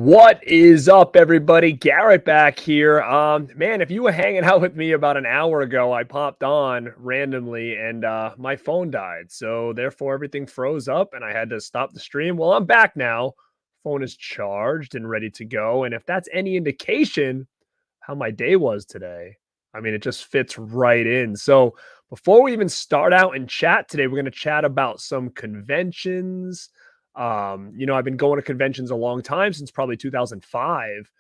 What is up, everybody? Garrett back here. Man, if you were hanging out with me about an hour ago, I popped on randomly and my phone died. So therefore everything froze up and I had to stop the stream. Well, I'm back now. Phone is charged and ready to go. And if that's any indication how my day was today, I mean, it just fits right in. So before we even start out and chat today, we're going to chat about some conventions. I've been going to conventions a long time, since probably 2005.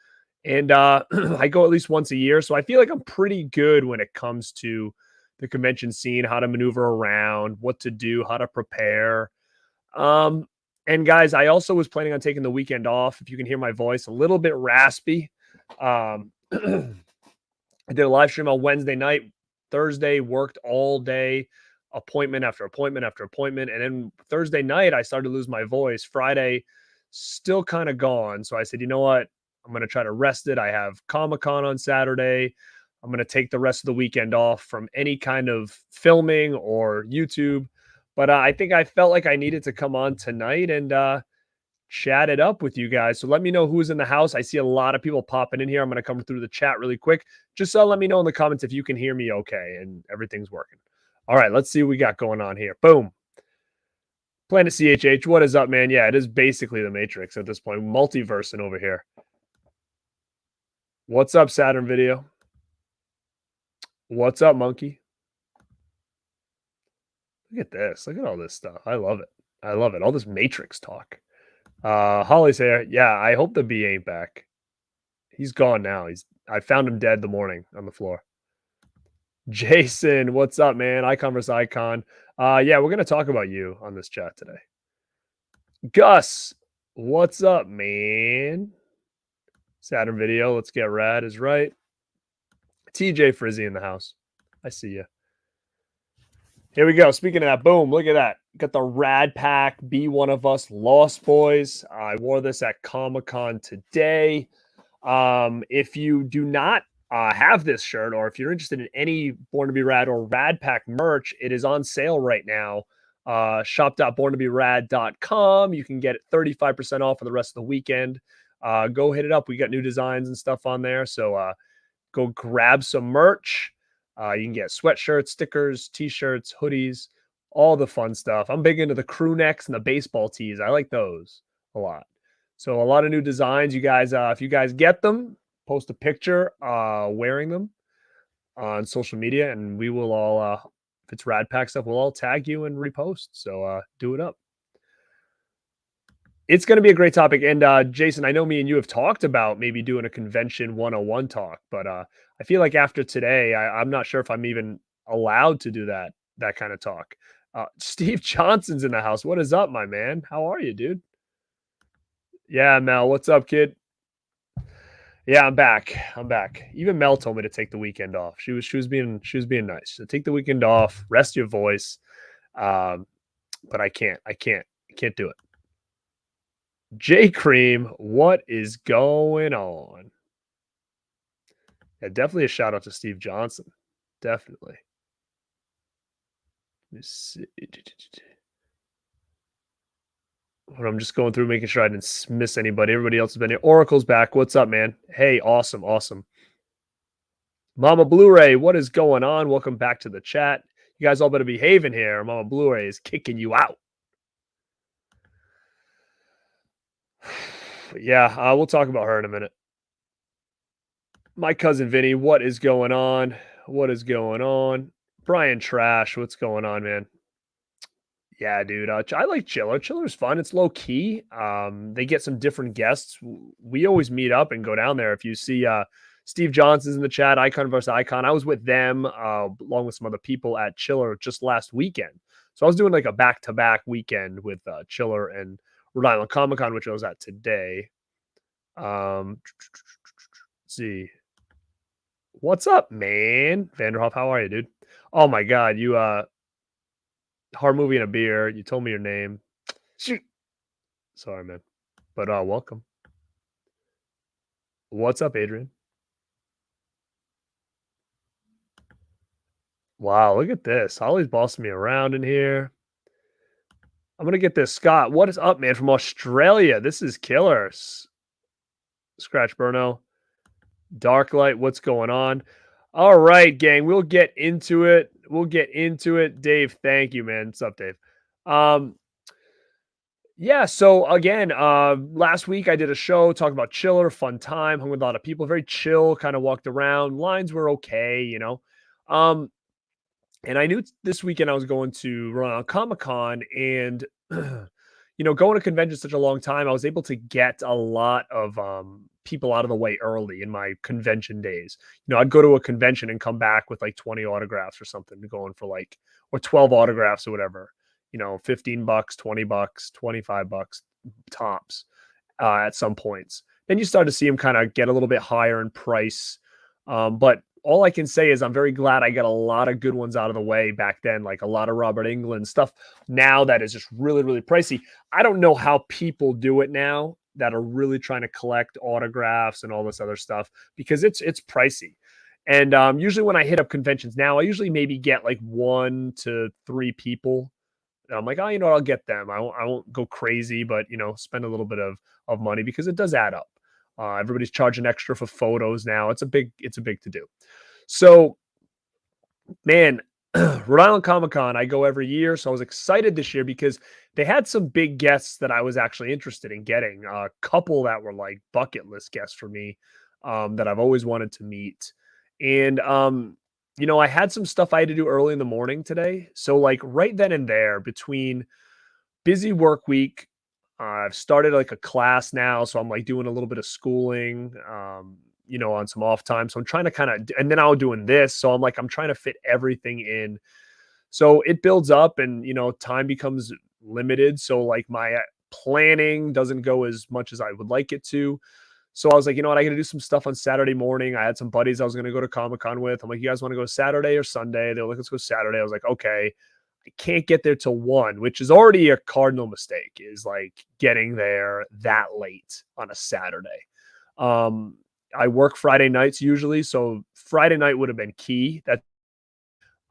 And I go at least once a year. So I feel like I'm pretty good when it comes to the convention scene, how to maneuver around, what to do, how to prepare. Um, and guys, I also was planning on taking the weekend off. If you can hear my voice, a little bit raspy. I did a live stream on Wednesday night. Thursday, worked all day, appointment after appointment after appointment. And then Thursday night, I started to lose my voice. Friday, still kind of gone. So I said, you know what? I'm going to try to rest it. I have Comicon on Saturday. I'm going to take the rest of the weekend off from any kind of filming or YouTube. But I think I felt like I needed to come on tonight and chat it up with you guys. So let me know who's in the house. I see a lot of people popping in here. I'm going to come through the chat really quick. Just let me know in the comments if you can hear me okay and everything's working. All right, let's see what we got going on here. Boom. Planet CHH, what is up, man? Yeah, it is basically the Matrix at this point. Multiversing over here. What's up, Saturn Video? What's up, Monkey? Look at this. Look at all this stuff. I love it. I love it. All this Matrix talk. Holly's here. Yeah, I hope the B ain't back. He's gone now. I found him dead the morning on the floor. Jason, what's up, man? Icon versus Icon. Yeah, we're gonna talk about you on this chat today. Gus, what's up, man? Saturn Video, let's get rad is right. TJ Frizzy in the house. I see you. Here we go. Speaking of that, boom, look at that. Got the Rad Pack, Be One of Us, Lost Boys. I wore this at Comic-Con today. If you do not have this shirt, or if you're interested in any Born to Be Rad or Rad Pack merch, it is on sale right now. Shop.borntoberad.com. You can get it 35% off for the rest of the weekend. Go hit it up. We got new designs and stuff on there. So go grab some merch. You can get sweatshirts, stickers, t-shirts, hoodies, all the fun stuff. I'm big into the crew necks and the baseball tees. I like those a lot. So a lot of new designs. You guys, if you guys get them, post a picture wearing them on social media, and we will all, if it's Rad Pack stuff, we'll all tag you and repost. So do it up. It's going to be a great topic. And Jason, I know me and you have talked about maybe doing a convention 101 talk, but I feel like after today, I'm not sure if I'm even allowed to do that kind of talk. Steve Johnson's in the house. What is up, my man? How are you, dude? Yeah, Mel. What's up, kid? Yeah, I'm back. Even Mel told me to take the weekend off. She was being nice. So take the weekend off, rest your voice. But I can't do it. J Cream, what is going on? Yeah, definitely a shout out to Steve Johnson. Definitely. Let me see. I'm just going through, making sure I didn't miss anybody. Everybody else has been here. Oracle's back. What's up, man? Hey, awesome. Mama Blu-ray, what is going on? Welcome back to the chat. You guys all better behave in here. Mama Blu-ray is kicking you out. Yeah, we'll talk about her in a minute. My cousin Vinny, what is going on? Brian Trash, what's going on, man? Yeah, dude. I like Chiller. Chiller's fun. It's low key. They get some different guests. We always meet up and go down there. If you see Steve Johnson's in the chat, Icon versus Icon. I was with them along with some other people at Chiller just last weekend. So I was doing like a back-to-back weekend with Chiller and Rhode Island Comicon, which I was at today. Let's see. What's up, man? Vanderhoff, how are you, dude? Oh my God, you hard movie and a beer. You told me your name. Shoot. Sorry, man. But welcome. What's up, Adrian? Wow, look at this. Holly's bossing me around in here. I'm gonna get this. Scott, what is up, man? From Australia. This is killers. Scratch Burno. Dark Light, what's going on? All right, gang, we'll get into it. We'll get into it. Dave, thank you, man. What's up, Dave? Um, yeah, so again, last week I did a show talking about chiller, fun time, hung with a lot of people, very chill, kind of walked around. Lines were okay, you know. Um, and I knew this weekend I was going to run on Comicon and going to conventions such a long time, I was able to get a lot of people out of the way early in my convention days. I'd go to a convention and come back with like 20 autographs or something, going for like or 12 autographs or whatever. 15 bucks, 20 bucks, 25 bucks tops at some points. Then you start to see them kind of get a little bit higher in price. But all I can say is I'm very glad I got a lot of good ones out of the way back then, like a lot of Robert Englund stuff. Now that is just really, really pricey. I don't know how people do it now that are really trying to collect autographs and all this other stuff because it's pricey. And usually when I hit up conventions now, I usually maybe get like 1 to 3 people. I'm like, oh, I'll get them. I won't go crazy, but spend a little bit of money because it does add up. Everybody's charging extra for photos now. It's a big to do. So, man, Rhode Island Comic Con, I go every year. So I was excited this year because they had some big guests that I was actually interested in getting. A couple that were like bucket list guests for me that I've always wanted to meet. And, I had some stuff I had to do early in the morning today. So, like, right then and there, between busy work week, I've started like a class now. So I'm like doing a little bit of schooling, on some off time. So I'm trying to and then I'm doing this. So I'm trying to fit everything in. So it builds up and, time becomes limited. So like my planning doesn't go as much as I would like it to. So I was like, you know what? I got to do some stuff on Saturday morning. I had some buddies I was going to go to Comic-Con with. I'm like, you guys want to go Saturday or Sunday? They were like, let's go Saturday. I was like, okay. I can't get there till 1, which is already a cardinal mistake, is like getting there that late on a Saturday. I work Friday nights usually, so Friday night would have been key. That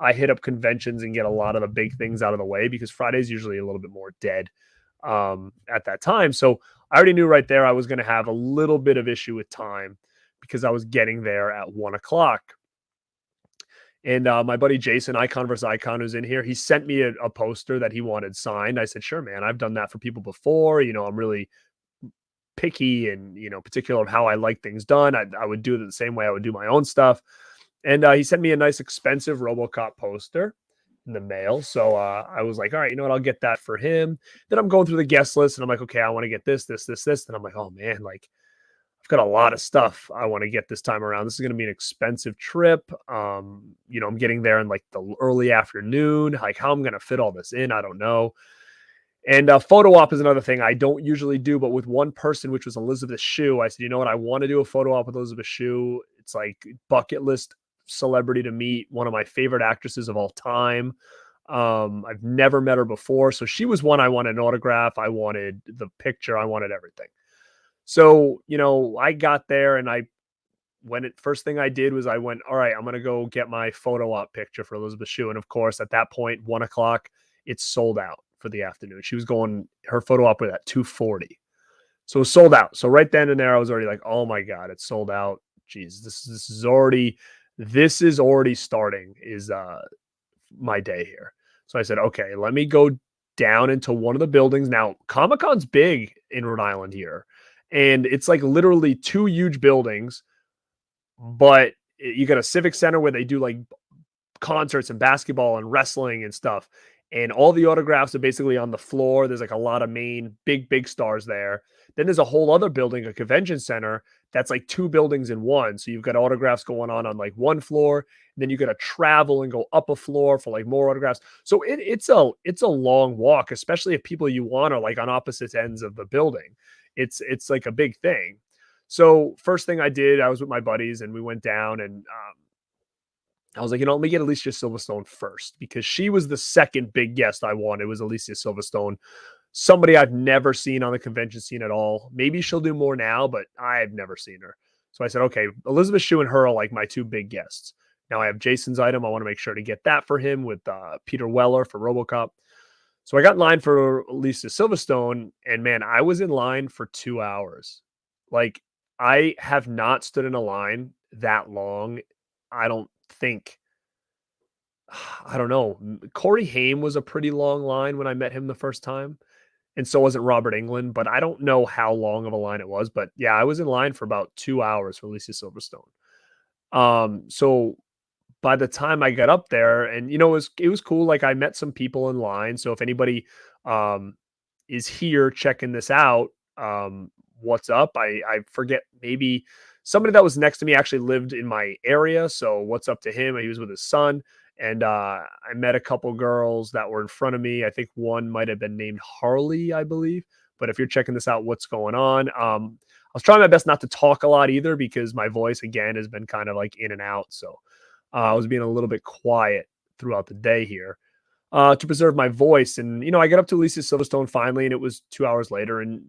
I hit up conventions and get a lot of the big things out of the way because Friday's usually a little bit more dead at that time. So I already knew right there I was going to have a little bit of issue with time because I was getting there at 1:00. And my buddy Jason, Icon vs. Icon, who's in here, he sent me a poster that he wanted signed. I said, sure, man, I've done that for people before. I'm really picky and, particular of how I like things done. I would do it the same way I would do my own stuff. And he sent me a nice, expensive RoboCop poster in the mail. So I was like, all right, you know what? I'll get that for him. Then I'm going through the guest list and I'm like, okay, I want to get this, this, this, this. And I'm like, oh, man, like, I've got a lot of stuff I want to get this time around. This is going to be an expensive trip. I'm getting there in like the early afternoon. Like how I'm going to fit all this in, I don't know. And photo op is another thing I don't usually do, but with one person, which was Elizabeth Shue, I said, you know what? I want to do a photo op with Elizabeth Shue. It's like bucket list celebrity to meet, one of my favorite actresses of all time. I've never met her before. So she was one I wanted an autograph. I wanted the picture. I wanted everything. So, I got there and first thing I did was I went, all right, I'm going to go get my photo op picture for Elizabeth Shue. And of course, at that point, 1:00, it's sold out for the afternoon. She was her photo op was at 2:40. So it was sold out. So right then and there, I was already like, oh my God, it's sold out. Jeez, this is already starting is my day here. So I said, okay, let me go down into one of the buildings. Now, Comic-Con's big in Rhode Island here. And it's like literally 2 huge buildings, but you got a civic center where they do like concerts and basketball and wrestling and stuff. And all the autographs are basically on the floor. There's like a lot of main big stars there. Then there's a whole other building, a convention center, that's like 2 buildings in one. So you've got autographs going on like one floor. And then you got to travel and go up a floor for like more autographs. So it's a long walk, especially if people you want are like on opposite ends of the building. It's like a big thing. So first thing I did, I was with my buddies and we went down and I was like, let me get Alicia Silverstone first because she was the second big guest I wanted. Was Alicia Silverstone, somebody I've never seen on the convention scene at all. Maybe she'll do more now, but I've never seen her. So I said, okay, Elizabeth Shue and her are like my 2 big guests. Now I have Jason's item. I want to make sure to get that for him with Peter Weller for RoboCop. So I got in line for Alicia Silverstone, and man, I was in line for 2 hours. Like I have not stood in a line that long. I don't think I don't know. Corey Haim was a pretty long line when I met him the first time, and so wasn't Robert Englund, but I don't know how long of a line it was. But yeah, I was in line for about 2 hours for Alicia Silverstone. So by the time I got up there, and it was cool. Like, I met some people in line. So if anybody um is here checking this out, what's up? I forget, maybe somebody that was next to me actually lived in my area. So what's up to him? He was with his son. And I met a couple girls that were in front of me. I think one might have been named Harley, I believe. But if you're checking this out, what's going on? I was trying my best not to talk a lot either, because my voice again has been kind of like in and out. So I was being a little bit quiet throughout the day here to preserve my voice. And I got up to Lisa Silverstone finally, and it was 2 hours later, and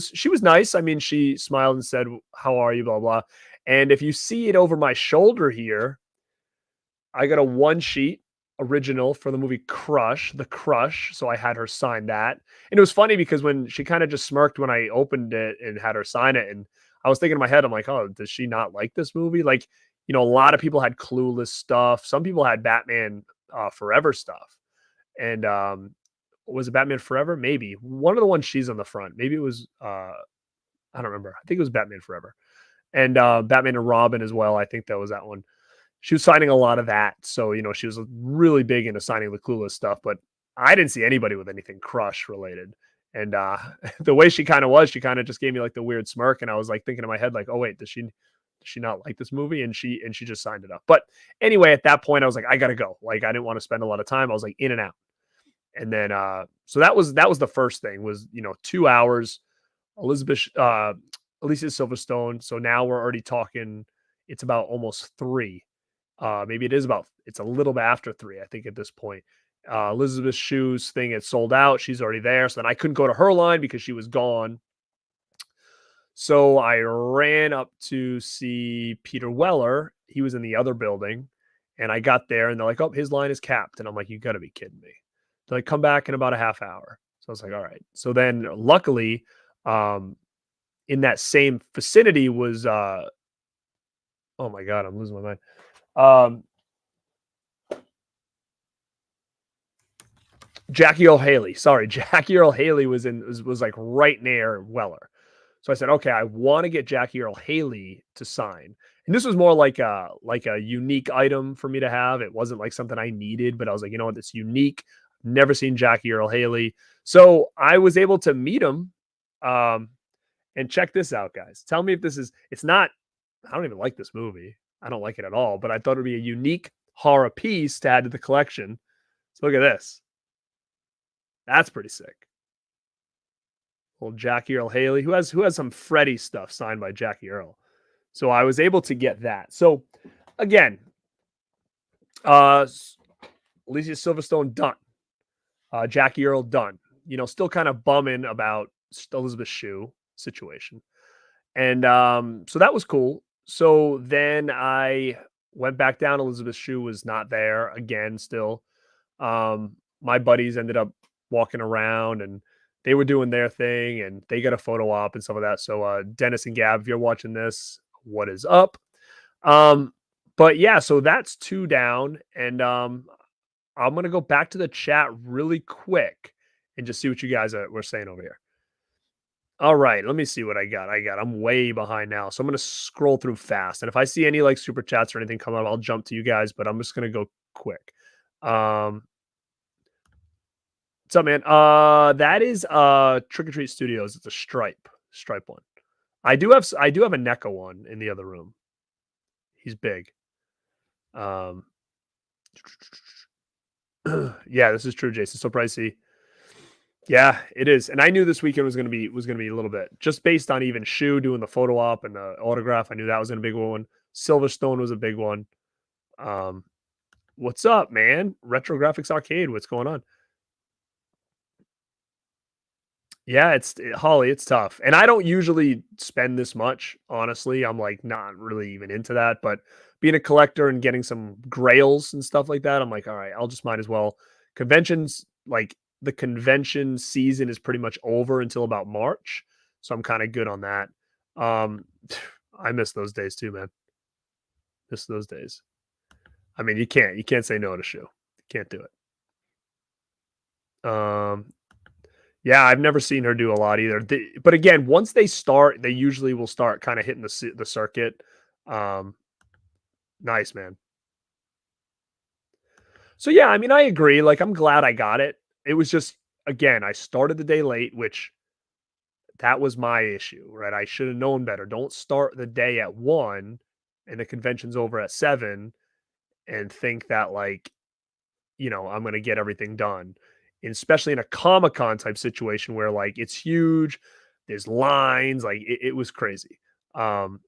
she was nice. I mean, she smiled and said, "How are you?" Blah blah. And if you see it over my shoulder here, I got a one sheet original for the movie Crush, The Crush. So I had her sign that. And it was funny because when she kind of just smirked when I opened it and had her sign it. And I was thinking in my head, I'm like, oh, does she not like this movie? Like, a lot of people had Clueless stuff. Some people had Batman Forever stuff. And was it Batman Forever? Maybe. One of the ones she's on the front. Maybe it was I don't remember. I think it was Batman Forever. And Batman and Robin as well. I think that was that one. She was signing a lot of that. So, she was really big into signing the Clueless stuff, but I didn't see anybody with anything Crush related. And the way she kind of was, she kind of just gave me like the weird smirk. And I was like thinking in my head, like, oh wait, does she not like this movie? And she just signed it up. But anyway, at that point I was like, I gotta go. Like, I didn't want to spend a lot of time. I was like in and out. And then so that was the first thing was, 2 hours, Elizabeth Alicia Silverstone. So now we're already talking, it's about almost 3. Maybe it's a little bit after 3, I think, at this point. Elizabeth Shue's thing had sold out. She's already there. So then I couldn't go to her line because she was gone. So I ran up to see Peter Weller. He was in the other building. And I got there and they're like, oh, his line is capped. And I'm like, you got to be kidding me. They're like, come back in about a half hour. So I was like, all right. So then luckily, in that same vicinity was, oh my God, I'm losing my mind. Jackie Earle Haley. Sorry, Jackie Earle Haley was like right near Weller. So I said, okay, I want to get Jackie Earle Haley to sign. And this was more like a unique item for me to have. It wasn't like something I needed, but I was like, you know what, it's unique. Never seen Jackie Earle Haley. So I was able to meet him. And check this out, guys. Tell me if it's not, I don't even like this movie. I don't like it at all, but I thought it'd be a unique horror piece to add to the collection. So look at this. That's pretty sick. Old Jackie Earle Haley, who has some Freddy stuff signed by Jackie Earle. So I was able to get that. So again, Alicia Silverstone done. Jackie Earle done. Still kind of bumming about Elizabeth Shue situation. And so that was cool. So then I went back down. Elizabeth Shue was not there again still. My buddies ended up walking around and they were doing their thing and they got a photo op and some of that. So Dennis and Gab, if you're watching this, what is up? But yeah, so that's 2 down. And I'm going to go back to the chat really quick and just see what you guys were saying over here. All right, let me see what I got. I'm way behind now. So I'm going to scroll through fast. And if I see any like super chats or anything come up, I'll jump to you guys, but I'm just going to go quick. What's up, man? That is Trick or Treat Studios. It's a Stripe one. I do have a NECA one in the other room. He's big. Yeah, this is true, Jason. So pricey. Yeah, it is. And I knew this weekend was gonna be a little bit, just based on even Shue doing the photo op and the autograph. I knew that was a big one. Silverstone was a big one. What's up, man? Retro Graphics Arcade. What's going on? Yeah, Holly, it's tough. And I don't usually spend this much, honestly. I'm like not really even into that, but being a collector and getting some grails and stuff like that, I'm like, all right, I'll just might as well. Conventions, like the convention season is pretty much over until about March. So I'm kind of good on that. I miss those days too, man. Miss those days. I mean, you can't say no to Shoe. You can't do it. Yeah, I've never seen her do a lot either. But again, once they start, they usually will start kind of hitting the circuit. Um, nice, man. So yeah, I mean, I agree. Like, I'm glad I got it. It was just, again, I started the day late, which that was my issue, right? I should have known better. Don't start the day at 1 and the convention's over at 7 and think that, like, I'm going to get everything done. And especially in a Comicon type situation where, like, it's huge, there's lines, like it was crazy. Um,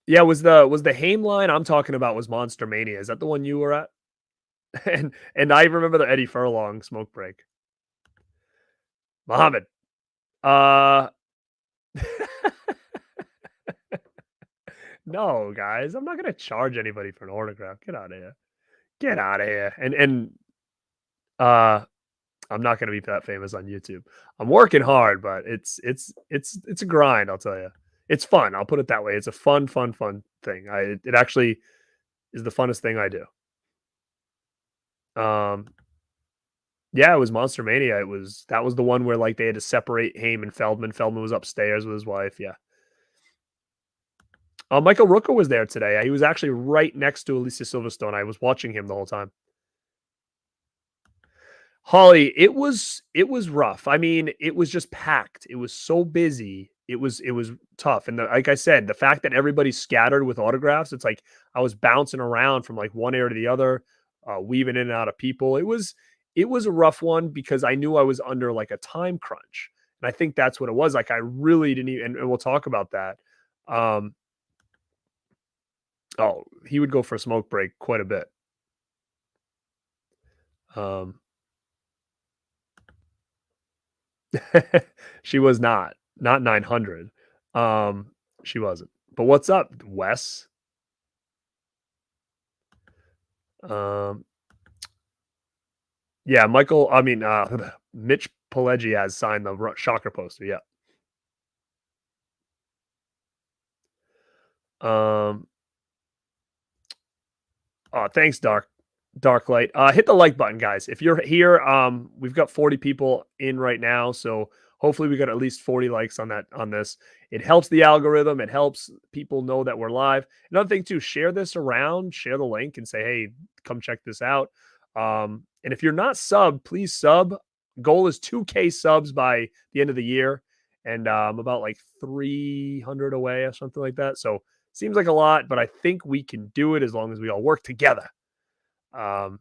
yeah, was the Haim line I'm talking about was Monster Mania. Is that the one you were at? And I remember the Eddie Furlong smoke break. Muhammad. Uh no, guys, I'm not gonna charge anybody for an autograph. Get out of here. Get out of here. And uh I'm not gonna be that famous on YouTube. I'm working hard, but it's a grind, I'll tell you. It's fun. I'll put it that way. It's a fun thing. It actually is the funnest thing I do. Um, yeah, it was Monster Mania. That was the one where, like, they had to separate Haim and Feldman. Feldman was upstairs with his wife. Yeah. Michael Rooker was there today. He was actually right next to Alicia Silverstone. I was watching him the whole time. Holly, it was rough. I mean, it was just packed. It was so busy. It was tough. And like I said, the fact that everybody's scattered with autographs, it's like I was bouncing around from like one area to the other, weaving in and out of people. It was a rough one because I knew I was under like a time crunch. And I think that's what it was. Like, I really didn't even, and we'll talk about that. Um, oh, he would go for a smoke break quite a bit. Um, she was not 900. She wasn't. But what's up, Wes? Um, yeah, Michael. I mean, Mitch Pileggi has signed the Shocker poster. Yeah. Um. Oh, thanks, Dark Light. Hit the like button, guys. If you're here, we've got 40 people in right now, so hopefully we got at least 40 likes on this. It helps the algorithm. It helps people know that we're live. Another thing too, share this around, share the link, and say, hey, come check this out. And if you're not sub, please sub. Goal is 2K subs by the end of the year, and I'm about like 300 away or something like that. So seems like a lot, but I think we can do it as long as we all work together. Um,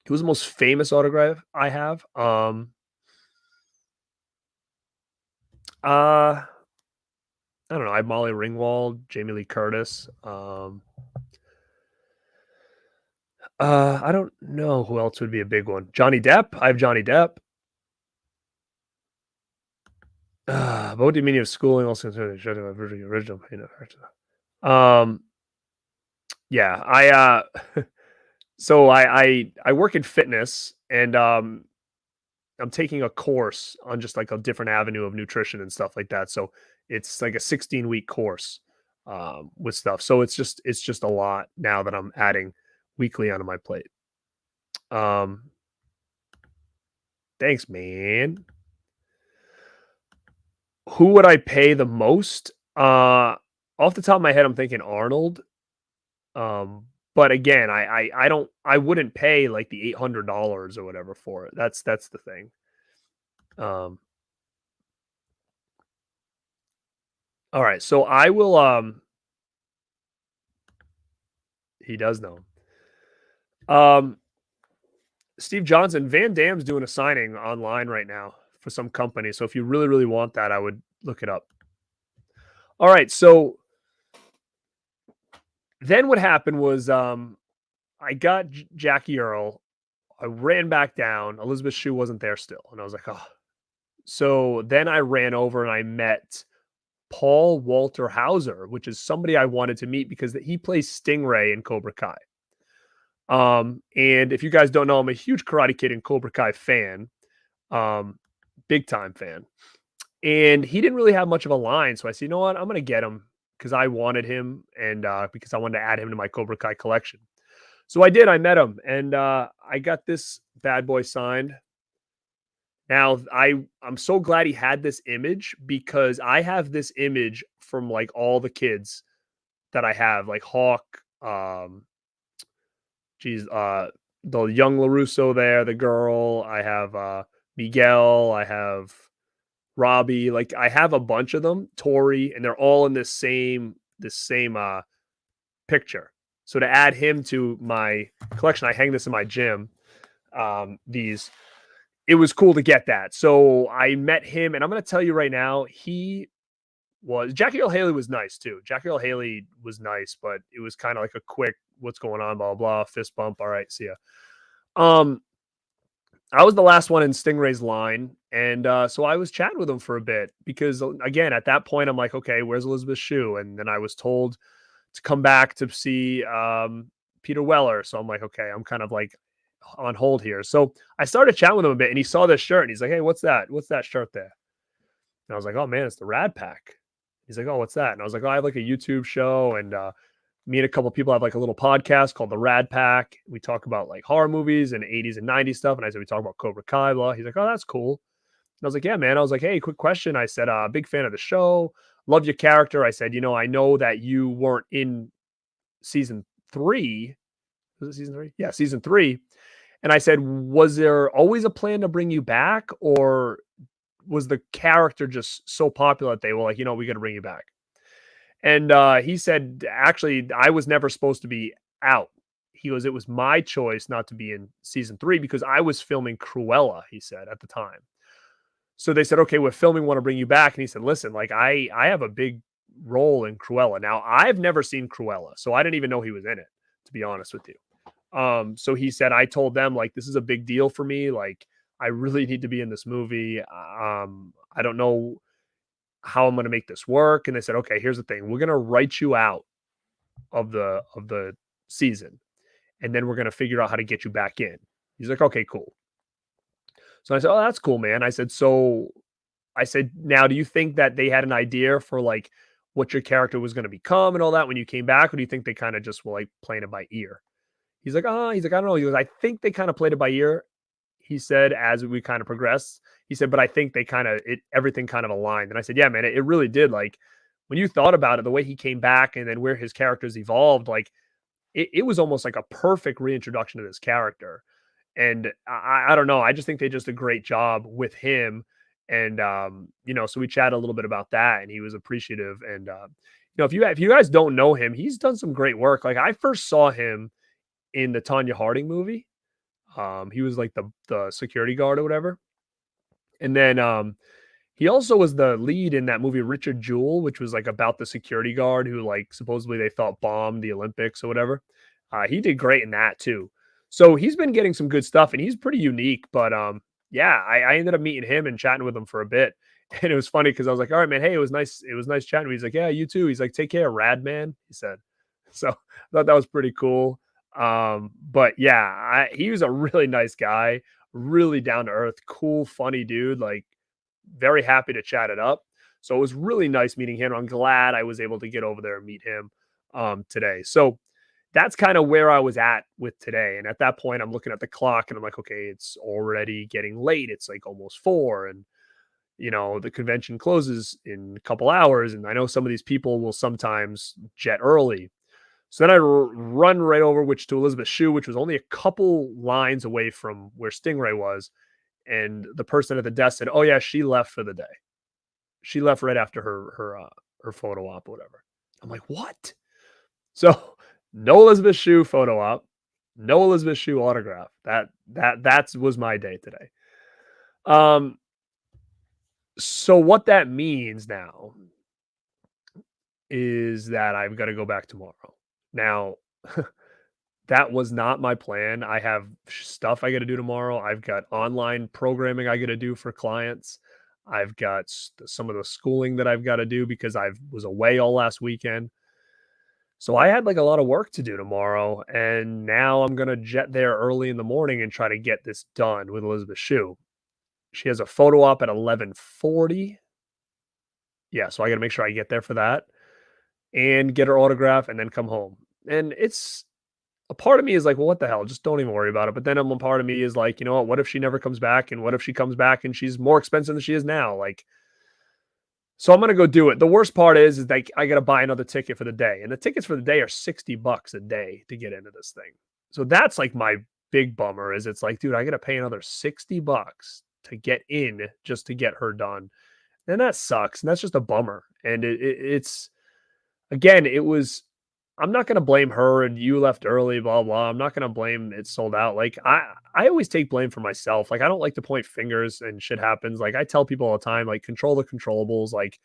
Who's the most famous autograph I have? I don't know. I have Molly Ringwald, Jamie Lee Curtis. I don't know who else would be a big one. Johnny Depp. I have Johnny Depp. But what do you mean of schooling? Also, original. Um, yeah, so I work in fitness, and I'm taking a course on just like a different avenue of nutrition and stuff like that. So it's like a 16-week course with stuff. So it's just a lot now that I'm adding weekly onto my plate. Um, Thanks, man. Who would I pay the most? Off the top of my head, I'm thinking Arnold. But again, I wouldn't pay like the $800 or whatever for it. That's the thing. Um, all right, so I will. He does know. Steve Johnson, Van Damme's doing a signing online right now for some company. So if you really, really want that, I would look it up. All right, so then what happened was I got Jackie Earl. I ran back down. Elizabeth Shue wasn't there still, and I was like, oh. So then I ran over and I met Paul Walter Hauser, which is somebody I wanted to meet because he plays Stingray in Cobra Kai. And if you guys don't know, I'm a huge Karate Kid and Cobra Kai fan, big time fan. and he didn't really have much of a line. So I said, you know what, I'm gonna get him because I wanted him and because I wanted to add him to my Cobra Kai collection. So I did. I met him, and I got this bad boy signed. Now I'm so glad he had this image because I have this image from like all the kids that I have, like Hawk, geez, the young Larusso there, the girl. I have Miguel. I have Robbie. Like I have a bunch of them, Tori, and they're all in this same picture. So to add him to my collection, I hang this in my gym. These It was cool to get that. So I met him, and I'm going to tell you right now, he was Jackie Earl Haley was nice too. Jackie Earl Haley was nice, but it was kind of like a quick, what's going on, blah, blah, fist bump. All right, see ya. Um, I was the last one in Stingray's line, and so I was chatting with him for a bit because, again, at that point, I'm like, okay, where's Elizabeth Shue? And then I was told to come back to see Peter Weller. So I'm like, okay, I'm kind of like on hold here. So I started chatting with him a bit, and he saw this shirt, and he's like, hey, what's that? What's that shirt there? And I was like, oh man, it's the Rad Pack. He's like, oh, what's that? And I was like, oh, I have like a YouTube show, and me and a couple of people have like a little podcast called the Rad Pack. We talk about like horror movies and 80s and 90s stuff. And I said, we talk about Cobra Kai, blah. He's like, oh, that's cool. And I was like, yeah, man. I was like, hey, quick question. I said, big fan of the show. Love your character. I said, I know that you weren't in season 3. Was it season 3? Yeah, season 3. And I said, was there always a plan to bring you back, or was the character just so popular that they were like, we got to bring you back? And he said, actually, I was never supposed to be out. He goes, it was my choice not to be in season 3 because I was filming Cruella, he said, at the time. So they said, okay, we're filming, want to bring you back. And he said, listen, like I have a big role in Cruella. Now, I've never seen Cruella, so I didn't even know he was in it, to be honest with you. So he said, I told them, like, this is a big deal for me. Like, I really need to be in this movie. I don't know how I'm going to make this work. And they said, okay, here's the thing. We're going to write you out of the season, and then we're going to figure out how to get you back in. He's like, okay, cool. So I said, oh, that's cool, man. I said, now, do you think that they had an idea for like what your character was going to become and all that when you came back? Or do you think they kind of just were like playing it by ear? He's like, I don't know. He goes, I think they kind of played it by ear. He said, as we kind of progressed, he said, but I think they everything kind of aligned. And I said, yeah, man, it really did. Like when you thought about it, the way he came back and then where his characters evolved, like it was almost like a perfect reintroduction to this character. And I don't know. I just think they just did a great job with him. And, so we chatted a little bit about that, and he was appreciative. And, if you guys don't know him, he's done some great work. Like I first saw him in the Tanya Harding movie. He was like the security guard or whatever. And then he also was the lead in that movie Richard Jewell, which was like about the security guard who like supposedly they thought bombed the Olympics or whatever. He did great in that too. So he's been getting some good stuff, and he's pretty unique. But yeah, I ended up meeting him and chatting with him for a bit. And it was funny because I was like, all right, man, hey, it was nice. It was nice chatting. He's like, yeah, you too. He's like, take care, Rad man. He said. So I thought that was pretty cool. But yeah, he was a really nice guy, really down to earth, cool, funny dude, like very happy to chat it up. So it was really nice meeting him. I'm glad I was able to get over there and meet him today. So that's kind of where I was at with today. And at that point, I'm looking at the clock and I'm like, okay, it's already getting late. It's like almost 4. And the convention closes in a couple hours. And I know some of these people will sometimes jet early. So then I run right over, to Elizabeth Shue, which was only a couple lines away from where Stingray was. And the person at the desk said, oh yeah, she left for the day. She left right after her photo op or whatever. I'm like, what? So no Elizabeth Shue photo op, no Elizabeth Shue autograph. That was my day today. So what that means now is that I've got to go back tomorrow. Now, that was not my plan. I have stuff I got to do tomorrow. I've got online programming I got to do for clients. I've got some of the schooling that I've got to do because I was away all last weekend. So I had like a lot of work to do tomorrow. And now I'm going to jet there early in the morning and try to get this done with Elizabeth Shue. She has a photo op at 11:40. Yeah, so I gotta make sure I get there for that and get her autograph and then come home. And it's a part of me is like, "Well, what the hell? Just don't even worry about it." But then a part of me is like, "You know what? What if she never comes back? And what if she comes back and she's more expensive than she is now?" Like, so I'm gonna go do it. The worst part is like I gotta buy another ticket for the day, and the tickets for the day are $60 a day to get into this thing. So that's like my big bummer is it's like, dude, I gotta pay another $60 to get in just to get her done, and that sucks, and that's just a bummer. And it's again, it was I'm not gonna blame her and you left early, blah blah. I'm not gonna blame it sold out. Like I always take blame for myself. Like I don't like to point fingers and shit happens. Like I tell people all the time, like control the controllables. Like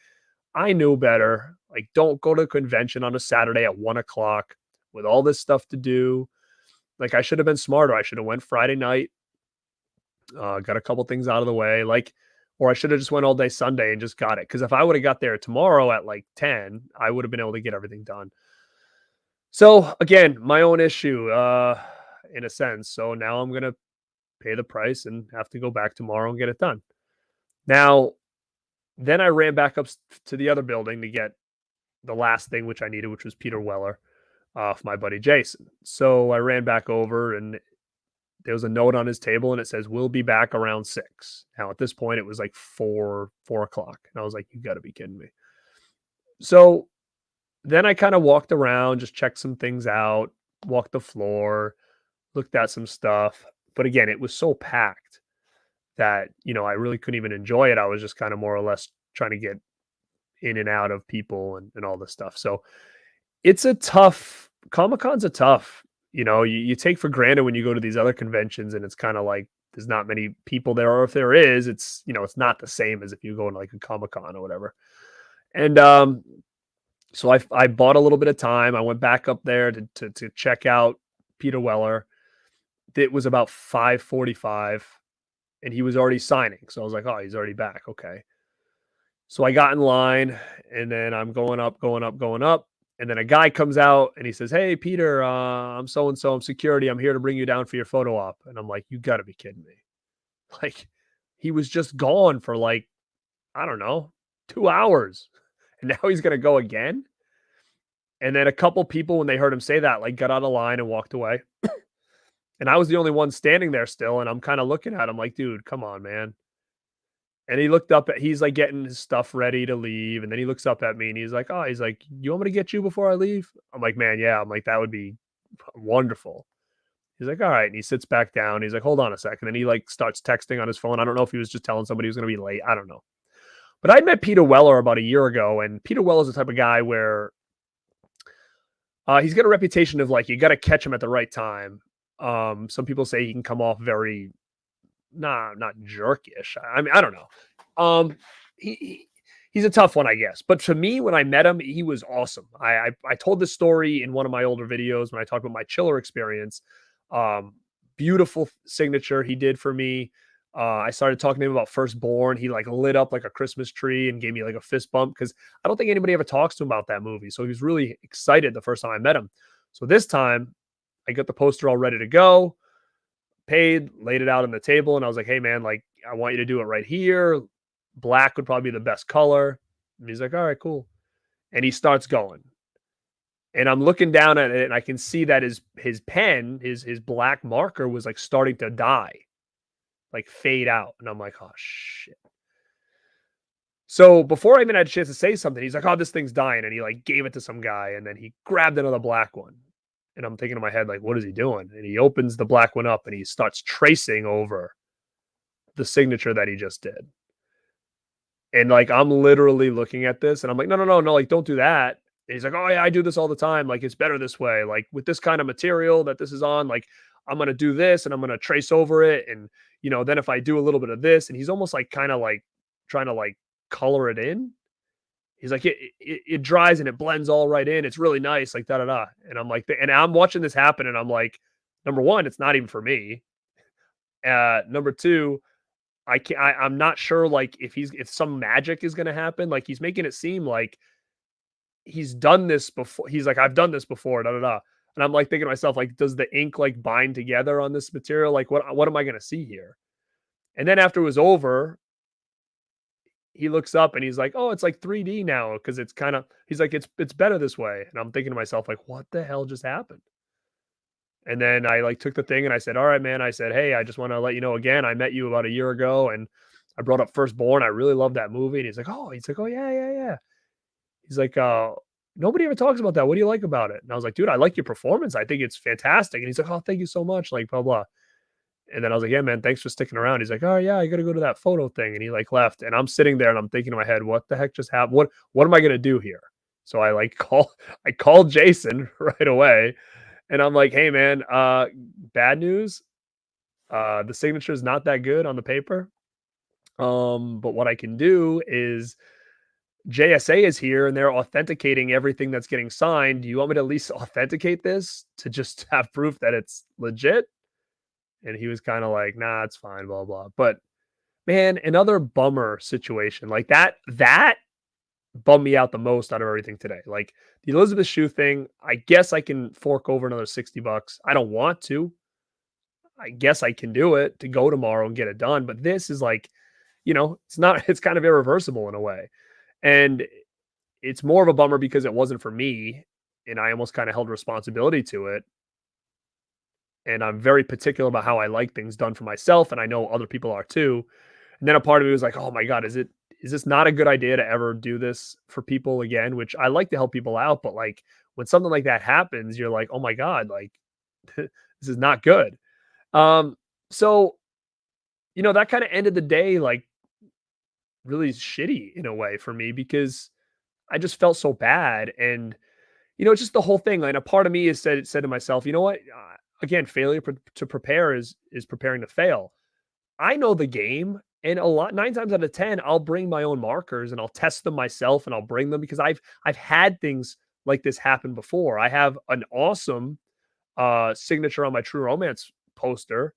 I knew better. Like don't go to a convention on a Saturday at 1 o'clock with all this stuff to do. Like I should have been smarter. I should have went Friday night, got a couple things out of the way. Like or I should have just went all day Sunday and just got it. Because if I would have got there tomorrow at like 10, I would have been able to get everything done. So again, my own issue, in a sense. So now I'm gonna pay the price and have to go back tomorrow and get it done. Now, then I ran back to the other building to get the last thing which I needed, which was Peter Weller, for my buddy Jason. So I ran back over and there was a note on his table and it says, "We'll be back around 6." Now at this point it was like 4 o'clock. And I was like, you gotta be kidding me. So then I kind of walked around, just checked some things out, walked the floor, looked at some stuff. But again, it was so packed that, I really couldn't even enjoy it. I was just kind of more or less trying to get in and out of people and all this stuff. So it's a tough Comic Con's a tough, you take for granted when you go to these other conventions and it's kind of like there's not many people there, or if there is, it's not the same as if you go to like a Comic Con or whatever. And so I bought a little bit of time. I went back up there to check out Peter Weller. It was about 5:45 and he was already signing. So I was like, "Oh, he's already back. Okay." So I got in line and then I'm going up, going up, going up. And then a guy comes out and he says, "Hey, Peter, I'm so and so. I'm security. I'm here to bring you down for your photo op." And I'm like, "You got to be kidding me." Like, he was just gone for like, I don't know, 2 hours. And now he's going to go again. And then a couple people, when they heard him say that, like got out of line and walked away. And I was the only one standing there still. And I'm kind of looking at him like, dude, come on, man. And he looked up he's like getting his stuff ready to leave. And then he looks up at me and he's like, "Oh, he's like, you want me to get you before I leave?" I'm like, "Man, yeah." I'm like, "That would be wonderful." He's like, "All right." And he sits back down. He's like, "Hold on a second." And he like starts texting on his phone. I don't know if he was just telling somebody he was going to be late. I don't know. But I met Peter Weller about a year ago. And Peter Weller is the type of guy where he's got a reputation of like, you got to catch him at the right time. Some people say he can come off very not jerkish. I mean, I don't know. He's a tough one, I guess. But to me, when I met him, he was awesome. I told this story in one of my older videos when I talked about my chiller experience. Beautiful signature he did for me. I started talking to him about Firstborn. He like lit up like a Christmas tree and gave me like a fist bump because I don't think anybody ever talks to him about that movie. So he was really excited the first time I met him. So this time I got the poster all ready to go, paid, laid it out on the table, and I was like, "Hey man, like I want you to do it right here. Black would probably be the best color." And he's like, "All right, cool." And he starts going. And I'm looking down at it and I can see that his pen, his black marker was like starting to die, like fade out. And I'm like, "Oh shit." So before I even had a chance to say something, he's like, "Oh, this thing's dying." And he like gave it to some guy and then he grabbed another black one. And I'm thinking in my head, like, what is he doing? And he opens the black one up and he starts tracing over the signature that he just did. And like, I'm literally looking at this and I'm like, "No, no, no, no, like, don't do that." And he's like, "Oh, yeah, I do this all the time. Like, it's better this way. Like, with this kind of material that this is on, like, I'm going to do this and I'm going to trace over it. And, then if I do a little bit of this," and he's almost like kind of like trying to like color it in. He's like, it dries and it blends all right in. It's really nice, like da da da. And I'm like, and I'm watching this happen, and I'm like, number one, it's not even for me. Number two, I'm not sure like if some magic is gonna happen. Like he's making it seem like he's done this before. He's like, "I've done this before, da da da." And I'm like thinking to myself, like, does the ink like bind together on this material? Like, what am I gonna see here? And then after it was over, he looks up and he's like, "Oh, it's like 3D now because it's kind of." He's like, "It's better this way." And I'm thinking to myself, like, "What the hell just happened?" And then I like took the thing and I said, "All right, man." I said, "Hey, I just want to let you know again. I met you about a year ago, and I brought up Firstborn. I really love that movie." And he's like, "Oh yeah, yeah, yeah." He's like, "Nobody ever talks about that. What do you like about it?" And I was like, "Dude, I like your performance. I think it's fantastic." And he's like, "Oh, thank you so much." Like blah blah. And then I was like, "Yeah, man, thanks for sticking around." He's like, "Oh yeah, I got to go to that photo thing." And he like left, and I'm sitting there and I'm thinking in my head, "What the heck just happened? What am I gonna do here?" So I like I called Jason right away, and I'm like, "Hey, man, bad news. The signature is not that good on the paper. But what I can do is JSA is here and they're authenticating everything that's getting signed. Do you want me to at least authenticate this to just have proof that it's legit?" And he was kind of like, "Nah, it's fine, blah blah." But man, another bummer situation like that bummed me out the most out of everything today. Like the Elizabeth Shue thing, I guess I can fork over another $60. I don't want to. I guess I can do it to go tomorrow and get it done. But this is like, it's not, it's kind of irreversible in a way. And it's more of a bummer because it wasn't for me. And I almost kind of held responsibility to it. And I'm very particular about how I like things done for myself. And I know other people are too. And then a part of me was like, "Oh my God, is this not a good idea to ever do this for people again?" Which I like to help people out, but like when something like that happens, you're like, "Oh my God, like this is not good." Um, so that kind of ended the day like really shitty in a way for me because I just felt so bad. And just the whole thing. Like a part of me has said to myself, "You know what? Again, failure to prepare is preparing to fail." I know the game, and a lot 9 times out of 10, I'll bring my own markers and I'll test them myself and I'll bring them because I've had things like this happen before. I have an awesome signature on my True Romance poster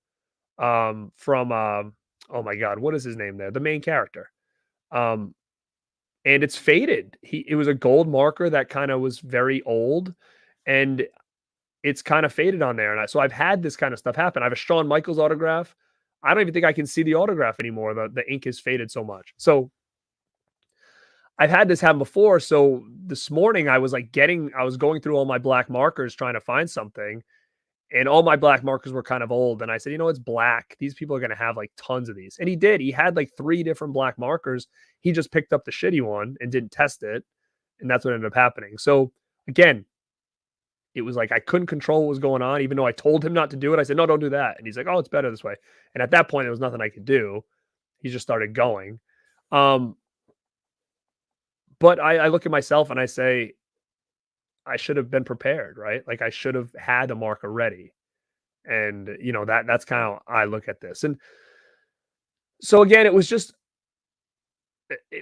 from oh my god, what is his name there? The main character. Um and it's faded. It was a gold marker that kind of was very old, and it's kind of faded on there. And so I've had this kind of stuff happen. I have a Shawn Michaels autograph. I don't even think I can see the autograph anymore. The ink is faded so much. So I've had this happen before. So this morning I was going through all my black markers trying to find something, and all my black markers were kind of old. And I said, it's black. These people are going to have like tons of these. And he did. He had like 3 different black markers. He just picked up the shitty one and didn't test it. And that's what ended up happening. So again, it was like I couldn't control what was going on, even though I told him not to do it. I said, "No, don't do that." And he's like, "Oh, it's better this way." And at that point, there was nothing I could do. He just started going. Um, but I look at myself and I say, I should have been prepared, right? Like I should have had a marker ready. And that's kind of how I look at this. And so again, it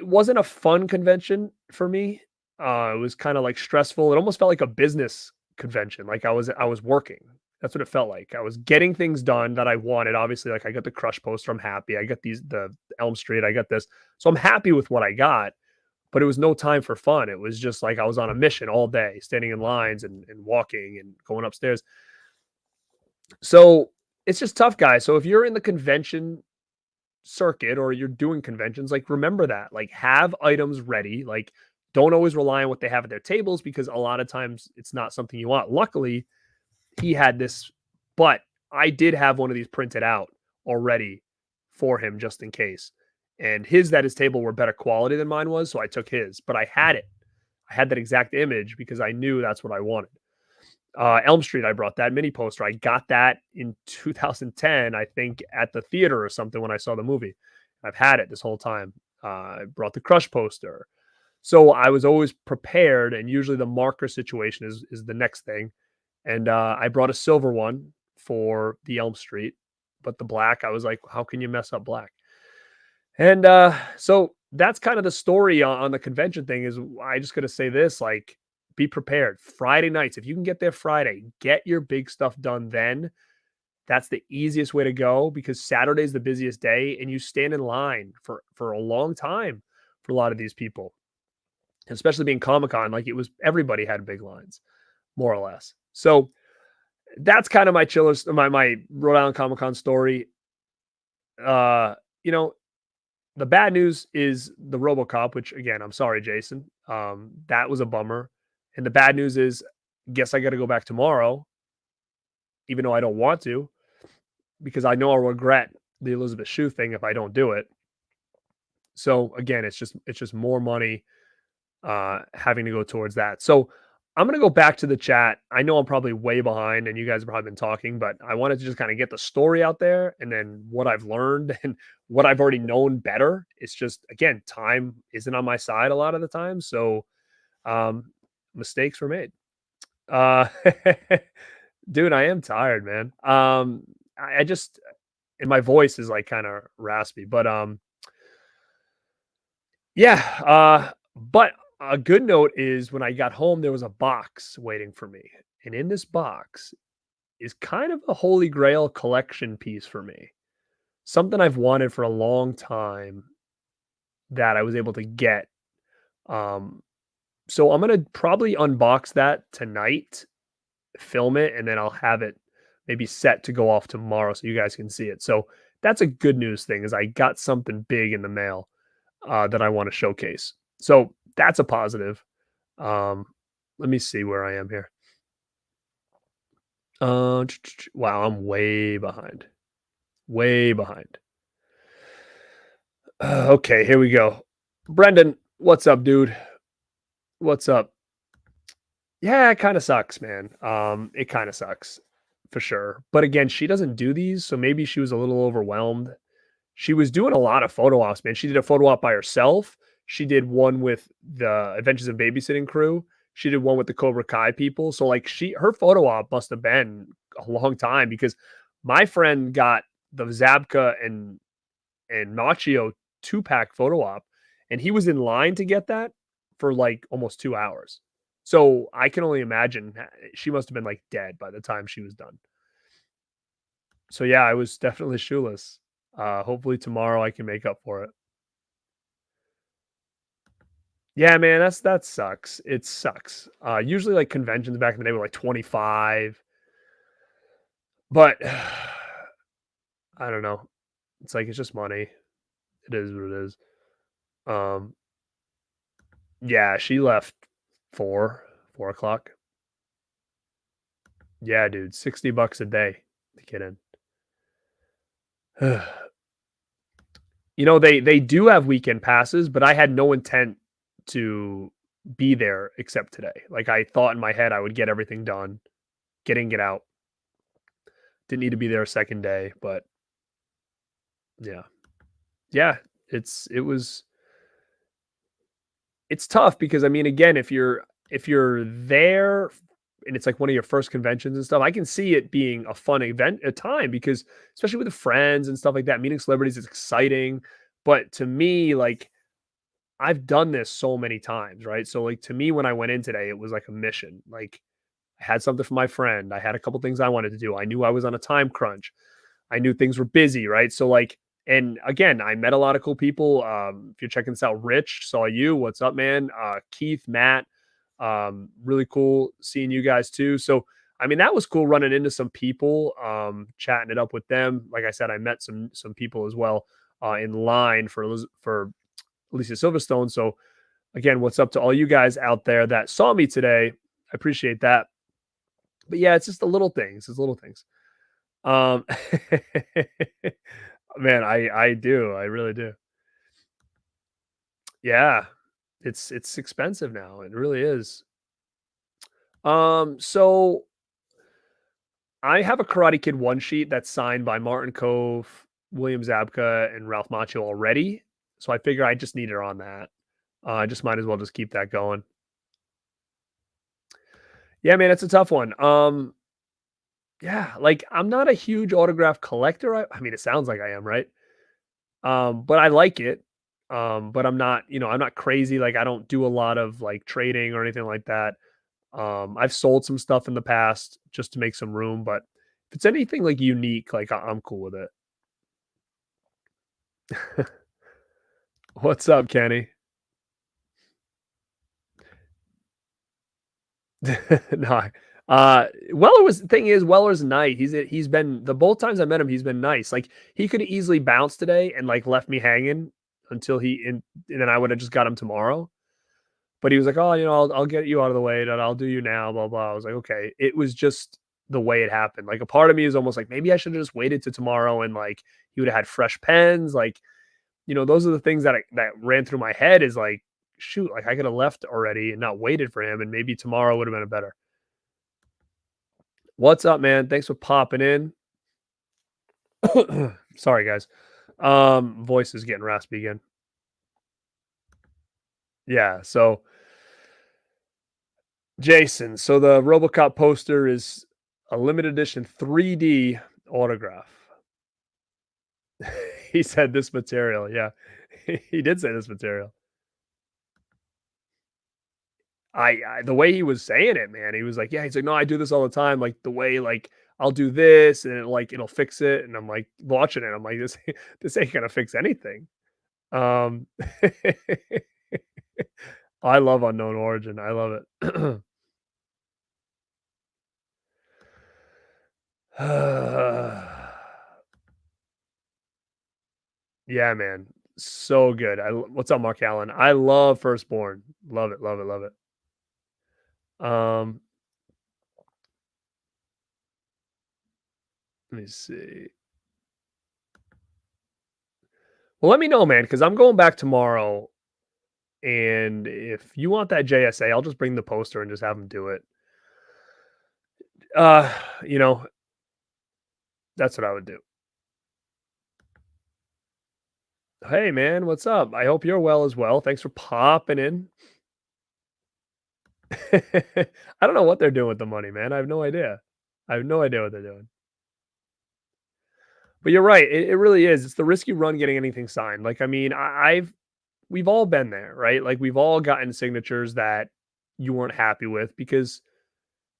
wasn't a fun convention for me. It was kind of like stressful. It almost felt like a business convention. Like I was working. That's what it felt like. I was getting things done that I wanted. Obviously, like I got the Crush poster. I'm happy. I got the Elm Street. I got this. So I'm happy with what I got. But it was no time for fun. It was just like I was on a mission all day, standing in lines and walking and going upstairs. So it's just tough, guys. So if you're in the convention circuit or you're doing conventions, like remember that, like have items ready, like don't always rely on what they have at their tables because a lot of times it's not something you want. Luckily, he had this, but I did have one of these printed out already for him just in case. And his that his table were better quality than mine was, so I took his, but I had it. I had that exact image because I knew that's what I wanted. Elm Street, I brought that mini poster. I got that in 2010, I think, at the theater or something when I saw the movie. I've had it this whole time. I brought the Crush poster. So I was always prepared, and usually the marker situation is the next thing. And I brought a silver one for the Elm Street, but the black, I was like, how can you mess up black? And so that's kind of the story on the convention thing. Is I just got to say this, like, be prepared. Friday nights, if you can get there Friday, get your big stuff done then. That's the easiest way to go because Saturday's the busiest day and you stand in line for a long time for a lot of these people, especially being Comicon. Like it was everybody had big lines, more or less. So that's kind of my chillers, my Rhode Island Comic Con story. Uh, you know, The bad news is the RoboCop, which again, I'm sorry, Jason. That was a bummer. And the bad news is, guess I got to go back tomorrow, even though I don't want to, because I know I'll regret the Elizabeth Shue thing if I don't do it. So again, it's just more money having to go towards that. So I'm gonna go back to the chat. I know I'm probably way behind, and you guys have probably been talking, but I wanted to just kind of get the story out there, and then what I've learned and what I've already known better. It's just again, time isn't on my side a lot of the time, so um, mistakes were made. Uh, dude, I am tired, man. I just and my voice is like kind of raspy, but yeah, but a good note is when I got home, there was a box waiting for me. And in this box is kind of a holy grail collection piece for me. Something I've wanted for a long time that I was able to get. Um, so I'm gonna probably unbox that tonight, film it, and then I'll have it maybe set to go off tomorrow so you guys can see it. So that's a good news thing is I got something big in the mail that I want to showcase. So that's a positive. Um, let me see where I am here. Wow, I'm way behind. Way behind. Okay, here we go. Brendan, what's up, dude? What's up? Yeah, it kind of sucks, man. It kind of sucks for sure. But again, she doesn't do these, so maybe she was a little overwhelmed. She was doing a lot of photo ops, man. She did a photo op by herself. She did one with the Adventures in Babysitting crew. She did one with the Cobra Kai people. So like her photo op must have been a long time because my friend got the Zabka and Machio 2-pack photo op and he was in line to get that for like almost 2 hours. So I can only imagine she must have been like dead by the time she was done. So yeah, I was definitely shoeless. Hopefully tomorrow I can make up for it. Yeah, man, that sucks. It sucks. Usually like conventions back in the day were like 25, but I don't know. It's like it's just money. It is what it is. Um, yeah, she left 4 o'clock. Yeah, dude, $60 a day to get in. They do have weekend passes, but I had no intent to be there except today. Like I thought in my head I would get everything done, get out. Didn't need to be there a second day, but yeah. Yeah, it's tough because I mean again, if you're there and it's like one of your first conventions and stuff, I can see it being a fun event a time because especially with the friends and stuff like that, meeting celebrities is exciting. But to me, like I've done this so many times, right? So like to me, when I went in today, it was like a mission. Like I had something for my friend. I had a couple things I wanted to do. I knew I was on a time crunch. I knew things were busy, right? So like, and again, I met a lot of cool people. If you're checking this out, Rich, saw you. What's up, man? Keith, Matt, really cool seeing you guys too. So I mean, that was cool running into some people, chatting it up with them. Like I said, I met some people as well in line for Alicia Silverstone. So again, what's up to all you guys out there that saw me today? I appreciate that. But yeah, it's just the little things. It's little things. Um, man, I do. I really do. Yeah, it's expensive now. It really is. So I have a Karate Kid one sheet that's signed by Martin Cove, William Zabka, and Ralph Macchio already. So I figure I just need her on that. I just might as well just keep that going. Yeah, man, it's a tough one. Yeah, like I'm not a huge autograph collector. I mean, it sounds like I am, right? But I like it. But I'm not, I'm not crazy. Like I don't do a lot of like trading or anything like that. I've sold some stuff in the past just to make some room, but if it's anything like unique, like I'm cool with it. What's up, Kenny? No. Weller's nice. He's been the both times I met him, he's been nice. Like he could have easily bounced today and like left me hanging. until and then I would have just got him tomorrow. But he was like, "Oh, I'll get you out of the way, and I'll do you now." Blah blah. I was like, "Okay." It was just the way it happened. Like a part of me is almost like maybe I should have just waited to tomorrow, and like he would have had fresh pens. Like those are the things that ran through my head. Is like, shoot, like I could have left already and not waited for him, and maybe tomorrow would have been a better. What's up, man? Thanks for popping in. Sorry, guys. Voice is getting raspy again. Yeah. So, Jason, so the RoboCop poster is a limited edition 3D autograph. He said this material. Yeah, he did say this material. The way he was saying it, man, he was like, yeah, he's like, no, I do this all the time. Like the way, like I'll do this and it'll fix it. And I'm like watching it. I'm like, this ain't gonna fix anything. Um, I love Unknown Origin. I love it. Yeah, man. So good. What's up, Mark Allen? I love Firstborn. Love it, love it, love it. Um, let me see. Well, let me know, man, because I'm going back tomorrow. And if you want that JSA, I'll just bring the poster and just have them do it. Uh, you know, that's what I would do. Hey, man, what's up? I hope you're well as well. Thanks for popping in. I don't know what they're doing with the money, man. I have no idea. I have no idea what they're doing. But you're right. It really is. It's the risky run getting anything signed. Like, I mean, we've all been there, right? Like, we've all gotten signatures that you weren't happy with because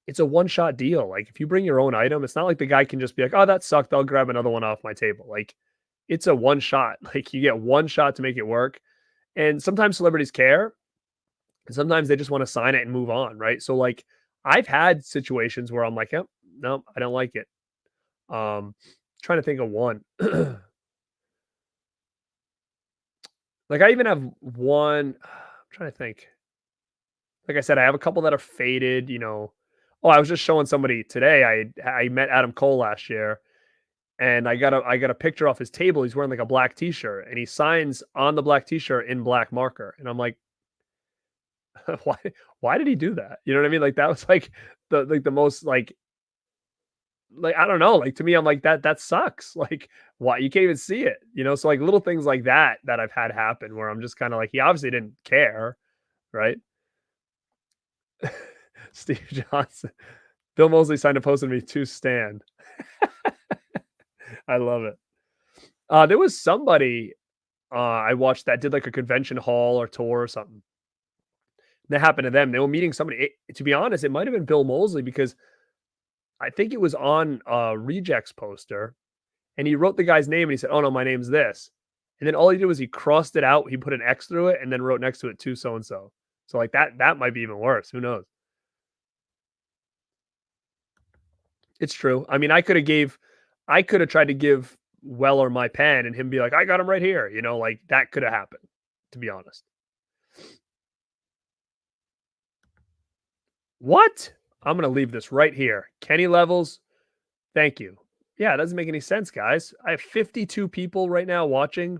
it's a one shot deal. Like, if you bring your own item, it's not like the guy can just be like, oh, that sucked. I'll grab another one off my table. Like, it's a one shot. Like, you get one shot to make it work. And sometimes celebrities care, and sometimes they just want to sign it and move on, right? So, like, I've had situations where I'm like, yep, no, I don't like it. Trying to think of one. Like, I even have one. I'm trying to think. Like I said, I have a couple that are faded. Oh, I was just showing somebody today. I met Adam Cole last year, and I got a picture off his table. He's wearing like a black T-shirt, and he signs on the black T-shirt in black marker. And I'm like, why? Why did he do that? You know what I mean? Like that was like the most like I don't know. Like to me, I'm like that sucks. Like why you can't even see it? So like little things like that I've had happen where I'm just kind of like he obviously didn't care, right? Steve Johnson. Bill Mosley signed a poster to me to stand. I love it. There was somebody I watched that did like a convention hall or tour or something. That happened to them. They were meeting somebody. To be honest, it might have been Bill Mosley because I think it was on a Rejects poster, and he wrote the guy's name and he said, "Oh no, my name's this." And then all he did was he crossed it out. He put an X through it and then wrote next to it to so and so. So like that might be even worse. Who knows? It's true. I mean, I could have tried to give Weller my pen and him be like, I got him right here. Like that could have happened, to be honest. What? I'm going to leave this right here. Kenny Levels, thank you. Yeah, it doesn't make any sense, guys. I have 52 people right now watching.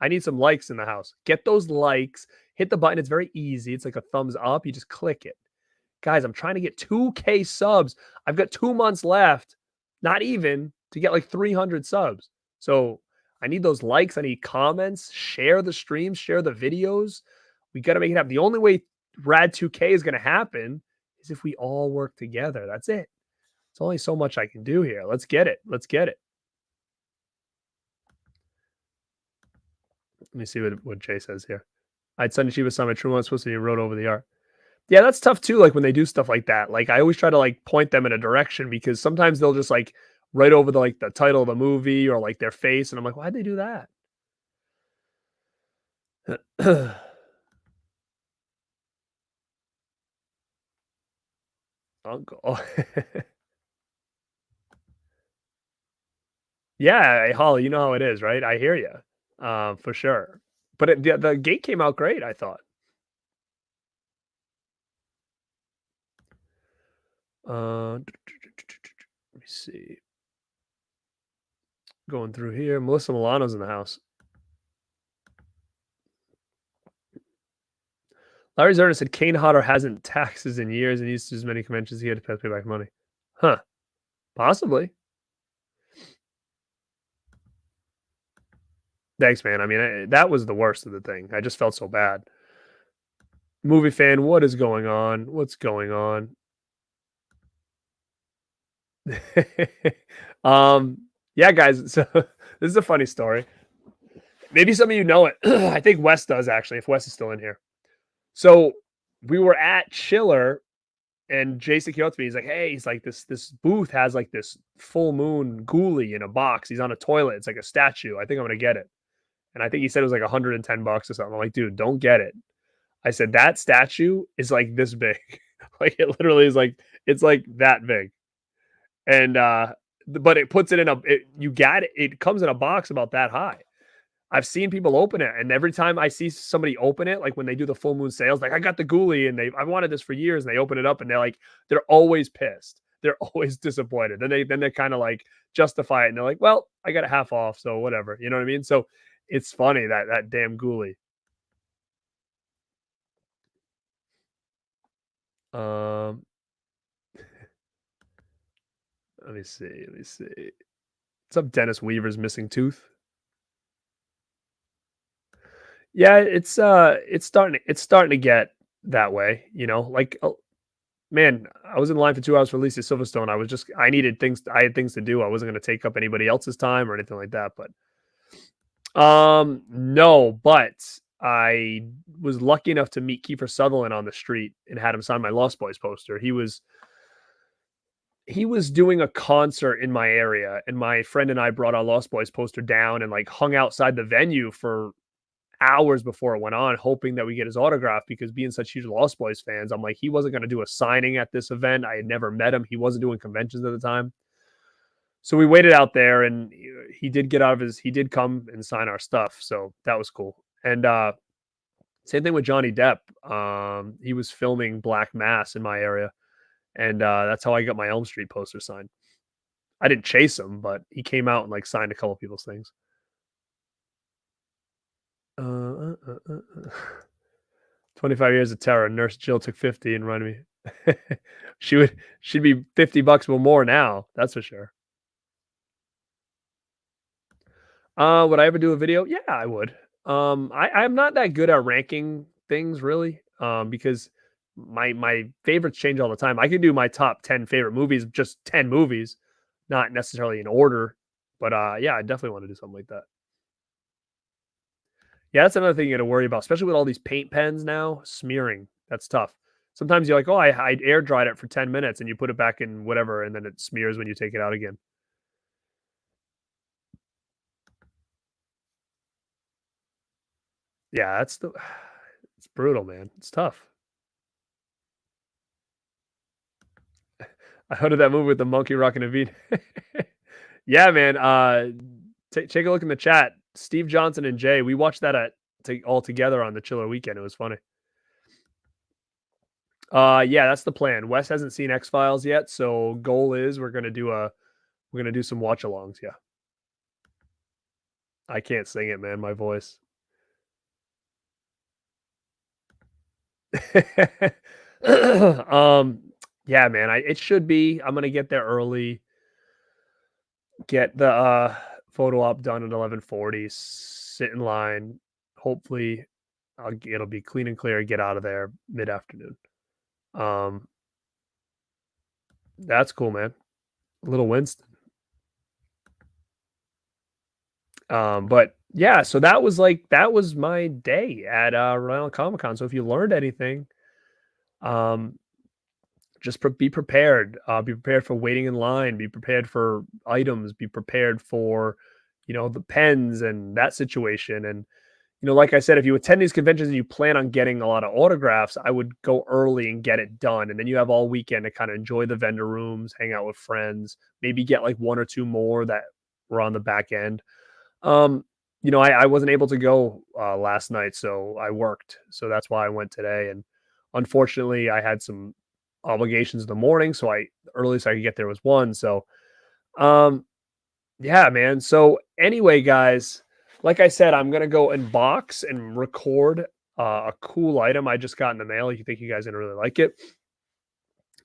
I need some likes in the house. Get those likes. Hit the button. It's very easy. It's like a thumbs up. You just click it. Guys, I'm trying to get 2K subs. I've got 2 months left, not even to get like 300 subs. So I need those likes. I need comments. Share the streams, share the videos. We got to make it happen. The only way Rad 2K is going to happen is if we all work together. That's it. It's only so much I can do here. Let's get it. Let's get it. Let me see what Jay says here. I'd send Shiva Summit. True one supposed to be wrote over the art. Yeah, that's tough too. Like when they do stuff like that, like I always try to like point them in a direction because sometimes they'll just like write over the title of the movie or like their face, and I'm like, why'd they do that? Uncle. Yeah, Holly, you know how it is, right? I hear you, for sure. But the gate came out great, I thought. Let me see. Going through here. Melissa Milano's in the house. Larry Zerner said Kane Hodder hasn't taxes in years and used to as many conventions he had to pay back money. Huh. Possibly. Thanks, man. I mean, that was the worst of the thing. I just felt so bad. Movie fan, what is going on? What's going on? Yeah, guys. So this is a funny story. Maybe some of you know it. I think Wes does actually, if Wes is still in here. So we were at Chiller and Jason came up to me. He's like, "Hey, he's like this booth has like this full moon ghoulie in a box. He's on a toilet. It's like a statue. I think I'm gonna get it." And I think he said it was like $110 or something. I'm like, "Dude, don't get it." I said that statue is like this big. Like it literally is like it's like that big. And but it puts it in you got it. It comes in a box about that high. I've seen people open it, and every time I see somebody open it, like when they do the full moon sales, like I got the ghoulie, and I wanted this for years, and they open it up, and they're always pissed. They're always disappointed. Then they kind of like justify it, and they're like, well, I got it half off, so whatever. You know what I mean? So it's funny that damn ghoulie. Um, let me see. Let me see. What's up, Dennis Weaver's missing tooth? Yeah, it's starting to get that way, you know. Like, man, I was in line for 2 hours for Lisa Silverstone. I had things to do. I wasn't going to take up anybody else's time or anything like that. But no, but I was lucky enough to meet Kiefer Sutherland on the street and had him sign my Lost Boys poster. He was doing a concert in my area, and my friend and I brought our Lost Boys poster down and like hung outside the venue for hours before it went on, hoping that we get his autograph because being such huge Lost Boys fans, I'm like, he wasn't going to do a signing at this event. I had never met him. He wasn't doing conventions at the time. So we waited out there and he did come and sign our stuff. So that was cool. And same thing with Johnny Depp. He was filming Black Mass in my area. And that's how I got my Elm Street poster signed. I didn't chase him, but he came out and like signed a couple people's things. Uh, uh, uh, uh. 25 years of terror. Nurse Jill took 50 and run me. She'd be $50 or more now. That's for sure. Would I ever do a video? Yeah, I would. I'm not that good at ranking things really. Because my favorites change all the time. I could do my top 10 favorite movies, just 10 movies, not necessarily in order. But yeah, I definitely want to do something like that. Yeah, that's another thing you got to worry about, especially with all these paint pens now. Smearing, that's tough. Sometimes you're like, oh, I air dried it for 10 minutes, and you put it back in whatever, and then it smears when you take it out again. Yeah, it's brutal, man. It's tough. I heard of that movie with the monkey rocking a beat. Yeah, man. Take a look in the chat. Steve Johnson and Jay, we watched that all together on the Chiller weekend. It was funny. Yeah, that's the plan. Wes hasn't seen X Files yet, so goal is we're gonna do some watch alongs. Yeah, I can't sing it, man. My voice. um, yeah, man. It should be. I'm gonna get there early. Get the photo op done at 11:40. Sit in line. Hopefully, it'll be clean and clear. Get out of there mid afternoon. Um, that's cool, man. Little Winston. But yeah, so that was my day at Rhode Island Comicon. So if you learned anything, um, just be prepared. Be prepared for waiting in line. Be prepared for items. Be prepared for, the pens and that situation. And like I said, if you attend these conventions and you plan on getting a lot of autographs, I would go early and get it done, and then you have all weekend to kind of enjoy the vendor rooms, hang out with friends, maybe get like one or two more that were on the back end. Um, I wasn't able to go last night, so I worked. So that's why I went today. And unfortunately, I had some obligations in the morning, so the earliest I could get there was 1. So, um, yeah, man. So anyway, guys, like I said, I'm gonna go unbox and record a cool item I just got in the mail. You think you guys are gonna really like it?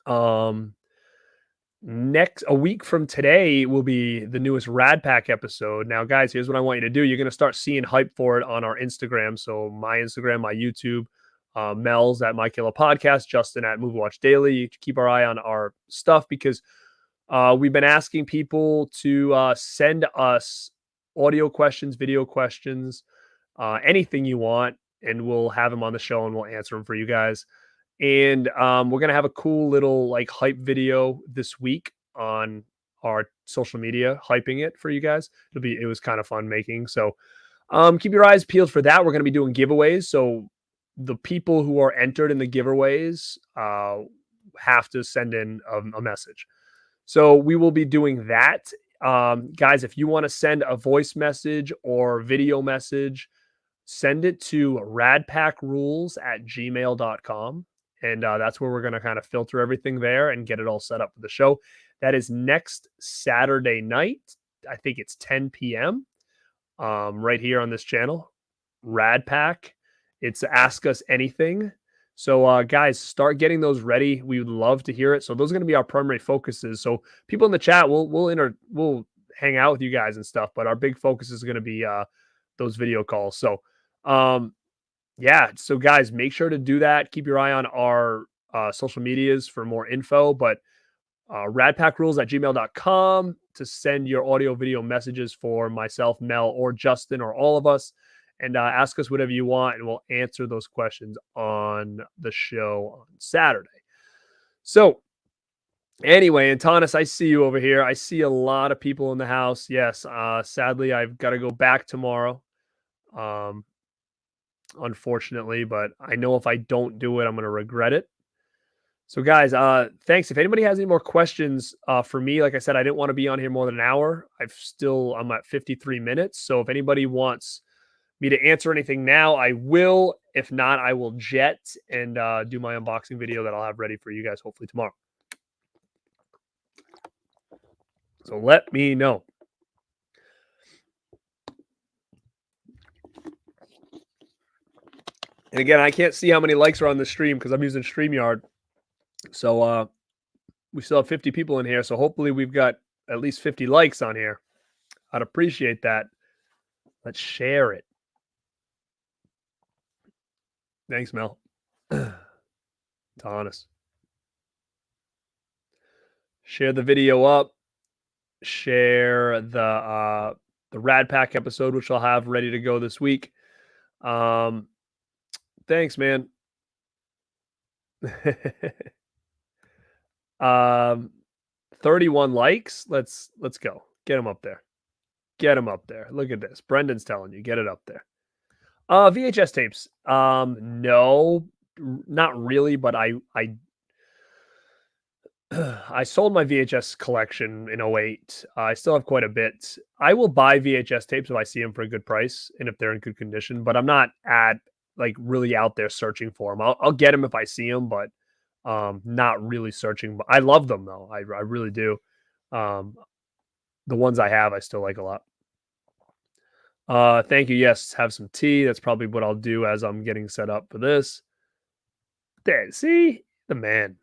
Um, Next a week from today will be the newest Rad Pack episode. Now, guys, here's what I want you to do. You're going to start seeing hype for it on our Instagram. So my Instagram, my YouTube, Mel's at My Killer Podcast, Justin at Movie Watch Daily. You keep our eye on our stuff because we've been asking people to send us audio questions, video questions, anything you want, and we'll have them on the show and we'll answer them for you guys. And we're gonna have a cool little like hype video this week on our social media, hyping it for you guys. It was kind of fun making. So keep your eyes peeled for that. We're gonna be doing giveaways. So the people who are entered in the giveaways have to send in a message. So we will be doing that. Guys, if you want to send a voice message or video message, send it to radpackrules@gmail.com. And that's where we're going to kind of filter everything there and get it all set up for the show. That is next Saturday night. I think it's 10 p.m. Right here on this channel, Rad Pack. It's Ask Us Anything. So, guys, start getting those ready. We would love to hear it. So those are going to be our primary focuses. So people in the chat, we'll hang out with you guys and stuff. But our big focus is going to be those video calls. So, yeah. So, guys, make sure to do that. Keep your eye on our social medias for more info. But radpackrules@gmail.com to send your audio video messages for myself, Mel, or Justin, or all of us. And ask us whatever you want, and we'll answer those questions on the show on Saturday. So, anyway, Antonis, I see you over here. I see a lot of people in the house. Yes, sadly, I've got to go back tomorrow, unfortunately, but I know if I don't do it, I'm going to regret it. So, guys, thanks. If anybody has any more questions for me, like I said, I didn't want to be on here more than an hour. I'm at 53 minutes. So, if anybody wants me to answer anything now, I will. If not, I will jet and do my unboxing video that I'll have ready for you guys hopefully tomorrow. So let me know. And again, I can't see how many likes are on the stream because I'm using StreamYard. So we still have 50 people in here. So hopefully we've got at least 50 likes on here. I'd appreciate that. Let's share it. Thanks, Mel. It's honest. Share the video up. Share the Rad Pack episode, which I'll have ready to go this week. Thanks, man. 31 likes. Let's go. Get them up there. Get them up there. Look at this. Brendan's telling you, get it up there. VHS tapes. No, not really, but I sold my VHS collection in 08. I still have quite a bit. I will buy VHS tapes if I see them for a good price and if they're in good condition, but I'm not really out there searching for them. I'll get them if I see them, but not really searching. But I love them though. I really do. The ones I have, I still like a lot. Thank you. Yes, have some tea. That's probably what I'll do as I'm getting set up for this. There, see the man.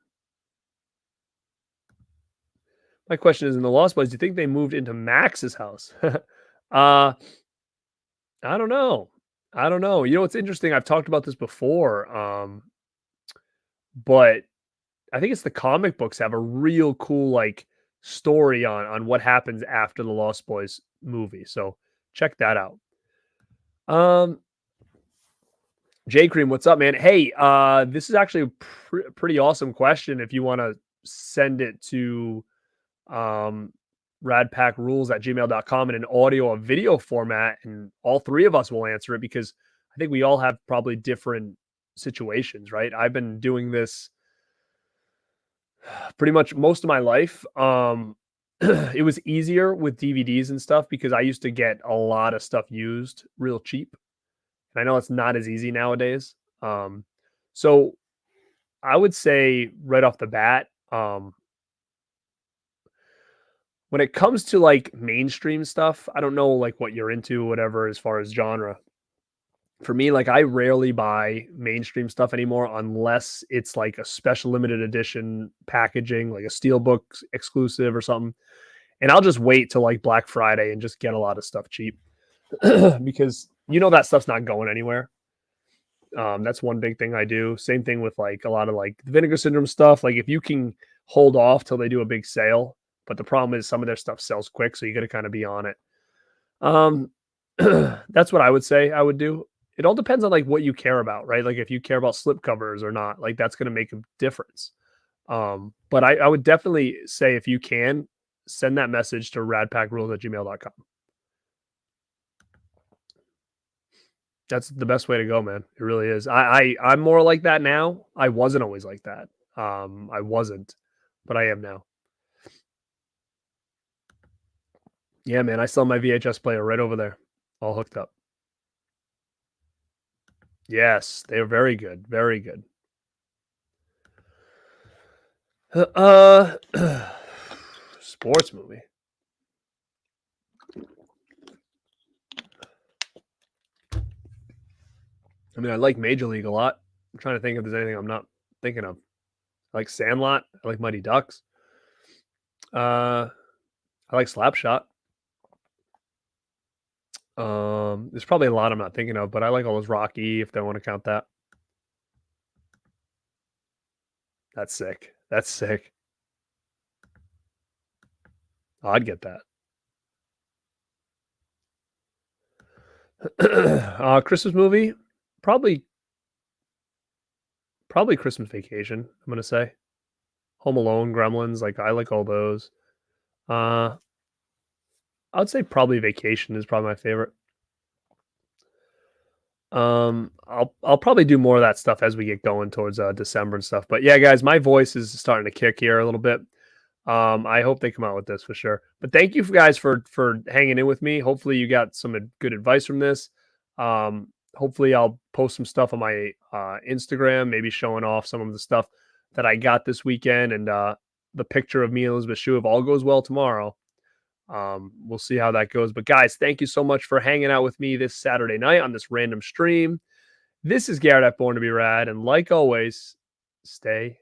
My question is, in the Lost Boys, do you think they moved into Max's house? I don't know. You know, it's interesting. I've talked about this before. But I think it's the comic books have a real cool story on what happens after the Lost Boys movie. So check that out. J Cream, what's up, man? Hey, this is actually a pretty awesome question. If you want to send it to radpackrules@gmail.com in an audio or video format, and all three of us will answer it because I think we all have probably different situations, right? I've been doing this pretty much most of my life. it was easier with DVDs and stuff because I used to get a lot of stuff used real cheap. And I know it's not as easy nowadays. So I would say right off the bat, when it comes to like mainstream stuff, I don't know like what you're into, whatever, as far as genre. For me, like I rarely buy mainstream stuff anymore unless it's like a special limited edition packaging, like a steelbook exclusive or something. And I'll just wait till like Black Friday and just get a lot of stuff cheap because that stuff's not going anywhere. That's one big thing I do. Same thing with like a lot of like the Vinegar Syndrome stuff. Like if you can hold off till they do a big sale, but the problem is some of their stuff sells quick, so you got to kind of be on it. That's what I would say I would do. It all depends on like what you care about, right? Like if you care about slip covers or not, like that's going to make a difference. But I would definitely say if you can send that message to radpackrules@gmail.com. That's the best way to go, man. It really is. I'm more like that now. I wasn't always like that. I wasn't, but I am now. Yeah, man. I saw my VHS player right over there, all hooked up. Yes, they were very good. Very good. Sports movie. I mean, I like Major League a lot. I'm trying to think if there's anything I'm not thinking of. I like Sandlot. I like Mighty Ducks. I like Slapshot. There's probably a lot I'm not thinking of, but I like all those Rocky, if they want to count that. That's sick. That's sick. I'd get that. Christmas movie, probably Christmas Vacation. I'm gonna say Home Alone, Gremlins. Like I like all those. I'd say probably Vacation is probably my favorite. I'll probably do more of that stuff as we get going towards December and stuff. But yeah, guys, my voice is starting to kick here a little bit. I hope they come out with this for sure. But thank you guys for hanging in with me. Hopefully you got some good advice from this. Hopefully I'll post some stuff on my Instagram, maybe showing off some of the stuff that I got this weekend and the picture of me and Elizabeth Shue if all goes well tomorrow. We'll see how that goes. But guys, thank you so much for hanging out with me this Saturday night on this random stream. This is Garrett at Born to Be Rad. And like always, stay